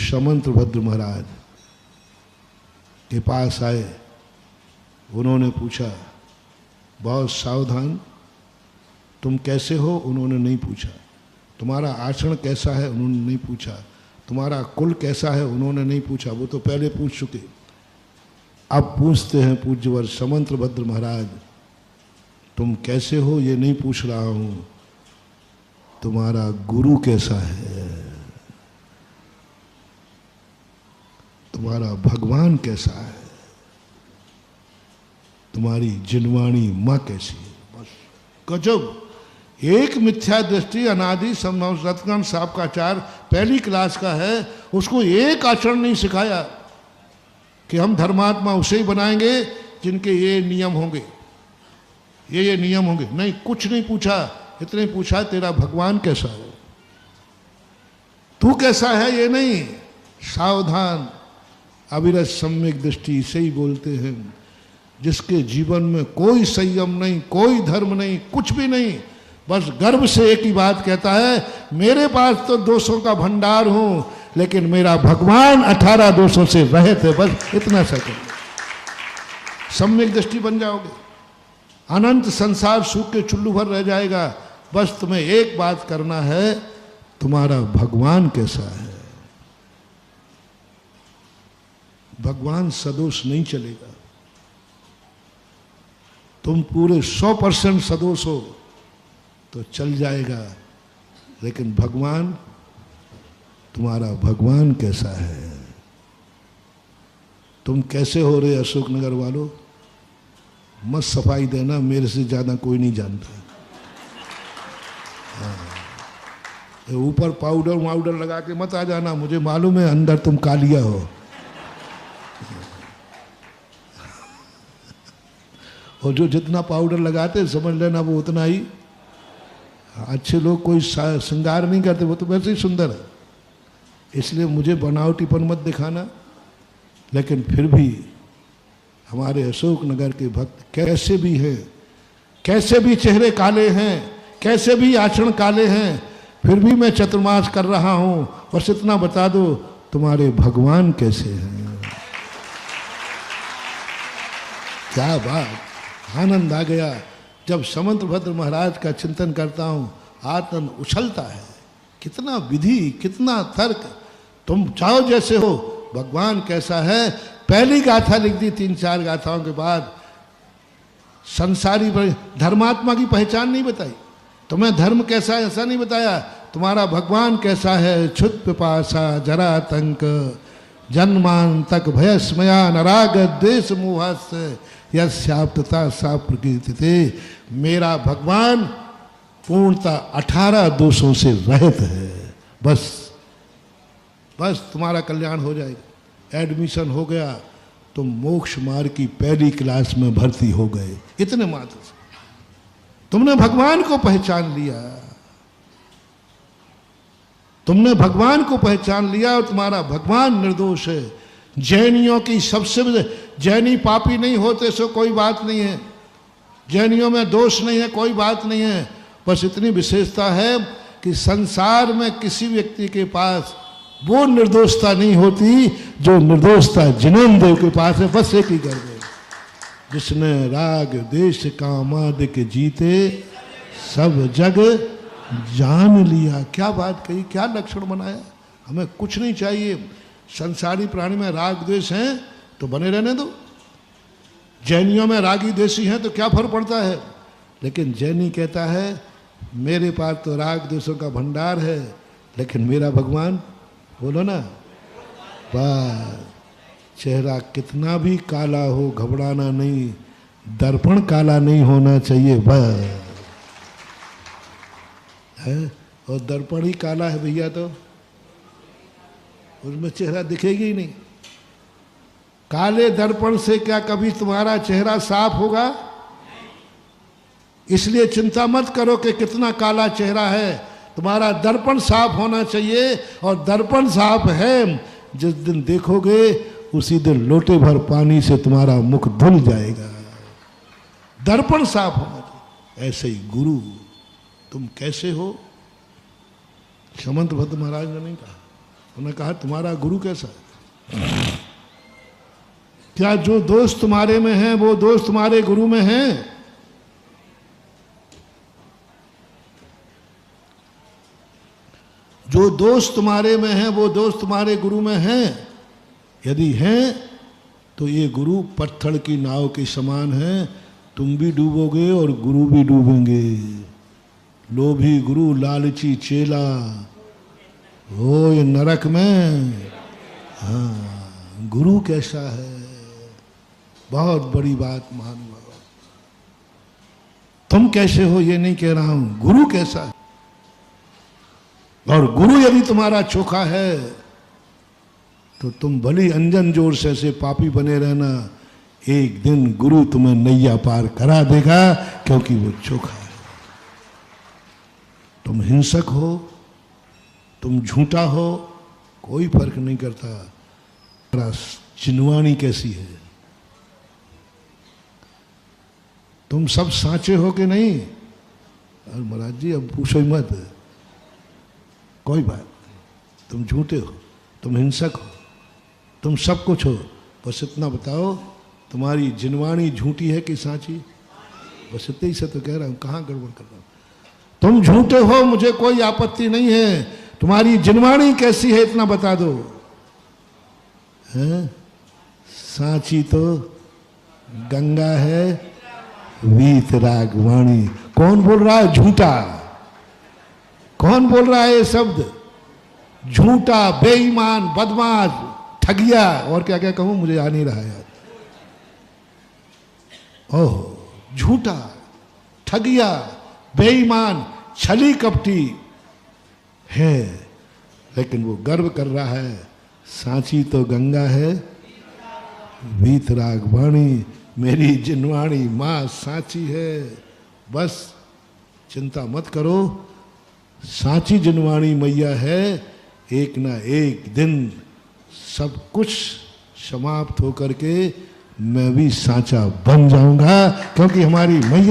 समंतभद्र महाराज के पास आए। उन्होंने पूछा, बहुत सावधान, तुम कैसे हो? उन्होंने नहीं पूछा। तुम्हारा आचरण कैसा है? उन्होंने नहीं पूछा। तुम्हारा कुल कैसा है? उन्होंने नहीं पूछा, वो तो पहले पूछ चुके। अब पूछते हैं पूज्यवर समंतभद्र महाराज, तुम कैसे हो ये नहीं पूछ रहा हूं, तुम्हारा गुरु कैसा है, तुम्हारा भगवान कैसा है, तुम्हारी जिनवाणी मां कैसी है। बस गजब। एक मिथ्या दृष्टि अनादि सतनाम साहब का आचार पहली क्लास का है, उसको एक आचरण नहीं सिखाया कि हम धर्मात्मा उसे ही बनाएंगे जिनके ये नियम होंगे, ये नियम होंगे। नहीं, कुछ नहीं पूछा। इतने पूछा, तेरा भगवान कैसा है, तू कैसा है, ये नहीं। सावधान, अविरत सम्यक दृष्टि से ही बोलते हैं। जिसके जीवन में कोई संयम नहीं, कोई धर्म नहीं, कुछ भी नहीं, बस गर्व से एक ही बात कहता है, मेरे पास तो दोषों का भंडार हूं, लेकिन मेरा भगवान 18 दोषों से रहित है। बस इतना सा करो, सम्यक दृष्टि बन जाओगे। अनंत संसार सूख के चुल्लू भर रह जाएगा। बस तुम्हें एक बात करना है, तुम्हारा भगवान कैसा है। भगवान सदोष नहीं चलेगा। तुम पूरे 100% सदोष हो तो चल जाएगा, लेकिन भगवान, तुम्हारा भगवान कैसा है। तुम कैसे हो रहे अशोकनगर वालों, मत सफाई देना, मेरे से ज्यादा कोई नहीं जानता। ऊपर पाउडर वाउडर लगा के मत आ जाना, मुझे मालूम है अंदर तुम कालिया हो। और जो जितना पाउडर लगाते समझ लेना वो उतना ही। अच्छे लोग कोई श्रृंगार नहीं करते, वो तो वैसे ही सुंदर है। इसलिए मुझे बनावटीपन मत दिखाना। लेकिन फिर भी हमारे अशोकनगर के भक्त कैसे भी हैं, कैसे भी चेहरे काले हैं, कैसे भी आचरण काले हैं, फिर भी मैं चतुर्मास कर रहा हूं। बस इतना बता दो, तुम्हारे भगवान कैसे हैं। क्या बात, आनंद आ गया। जब समंतभद्र महाराज का चिंतन करता हूं, आनंद उछलता है। कितना विधि, कितना तर्क। तुम चाहो जैसे हो, भगवान कैसा है। पहली गाथा लिख दी 3-4 गाथाओं के बाद। संसारी धर्मात्मा की पहचान नहीं बताई, तुम्हें धर्म कैसा है ऐसा नहीं बताया, तुम्हारा भगवान कैसा है। क्षुत पिपासा जरातंक जन्मान तक भयस्मया नराग द्वेष मोहस यस्याप्तता सा प्रकृति। मेरा भगवान पूर्णता 18 दोषों से रहित है। बस तुम्हारा कल्याण हो जाएगा। एडमिशन हो गया, तुम मोक्ष मार्ग की पहली क्लास में भर्ती हो गए। इतने मात्र से तुमने भगवान को पहचान लिया। तुमने भगवान को पहचान लिया और तुम्हारा भगवान निर्दोष है। जैनियों की सबसे, जैनी पापी नहीं होते सो कोई बात नहीं है, जैनियों में दोष नहीं है कोई बात नहीं है। बस इतनी विशेषता है कि संसार में किसी व्यक्ति के पास वो निर्दोषता नहीं होती जो निर्दोषता जिनेंद्र के पास है। बस एक ही कर दे, जिसने राग देश कामाद के जीते सब जग जान लिया। क्या बात कही, क्या लक्षण बनाया। हमें कुछ नहीं चाहिए। संसारी प्राणी में राग द्वेष हैं तो बने रहने दो। जैनियों में रागी द्वेषी हैं तो क्या फर्क पड़ता है। लेकिन जैनी कहता है मेरे पास तो राग द्वेषों का भंडार है, लेकिन मेरा भगवान, बोलो ना, बस चेहरा कितना भी काला हो घबराना नहीं, दर्पण काला नहीं होना चाहिए बस है। और दर्पण ही काला है भैया तो उसमें चेहरा दिखेगी ही नहीं। काले दर्पण से क्या कभी तुम्हारा चेहरा साफ होगा। इसलिए चिंता मत करो कि कितना काला चेहरा है, तुम्हारा दर्पण साफ होना चाहिए। और दर्पण साफ है, जिस दिन देखोगे उसी दिन लोटे भर पानी से तुम्हारा मुख धुल जाएगा। दर्पण साफ होना चाहिए। ऐसे ही गुरु, तुम कैसे हो। समंतभद्र महाराज ने नहीं कहा, उन्होंने कहा तुम्हारा गुरु कैसा है? क्या जो दोष तुम्हारे में है वो दोष तुम्हारे गुरु में है? जो दोष तुम्हारे में है वो दोष तुम्हारे गुरु में है? यदि है तो ये गुरु पत्थर की नाव के समान है, तुम भी डूबोगे और गुरु भी डूबेंगे। लोभी गुरु लालची चेला हो ये नरक में। हाँ, गुरु कैसा है? बहुत बड़ी बात महानुभाव। तुम कैसे हो ये नहीं कह रहा हूं, गुरु कैसा है। और गुरु यदि तुम्हारा चोखा है तो तुम भली अंजन जोर से ऐसे पापी बने रहना, एक दिन गुरु तुम्हें नैया पार करा देगा, क्योंकि वो चोखा है। तुम हिंसक हो, तुम झूठा हो, कोई फर्क नहीं करता। चिनवाणी कैसी है? तुम सब साचे हो कि नहीं? और महाराज जी अब पूछो ही मत, कोई बात नहीं। तुम झूठे हो, तुम हिंसक हो, तुम सब कुछ हो, बस इतना बताओ तुम्हारी जिनवाणी झूठी है कि साची? बस इतने ही से तो कह रहा हूं, कहाँ गड़बड़ कर रहा हूं। तुम झूठे हो, मुझे कोई आपत्ति नहीं है, तुम्हारी जिनवाणी कैसी है इतना बता दो। हैं? साची तो गंगा है वीतरागवाणी। कौन बोल रहा है झूठा? कौन बोल रहा है ये शब्द? झूठा, बेईमान, बदमाश, ठगिया, और क्या क्या कहूं मुझे आ नहीं रहा यार। ओह, झूठा, ठगिया, बेईमान, छली कपटी है, लेकिन वो गर्व कर रहा है साची तो गंगा है वीतरागवाणी। मेरी जिनवाणी माँ साची है। बस चिंता मत करो, साची जिनवाणी मैया है। एक ना एक दिन सब कुछ समाप्त होकर के मैं भी साचा बन जाऊंगा, क्योंकि हमारी मैया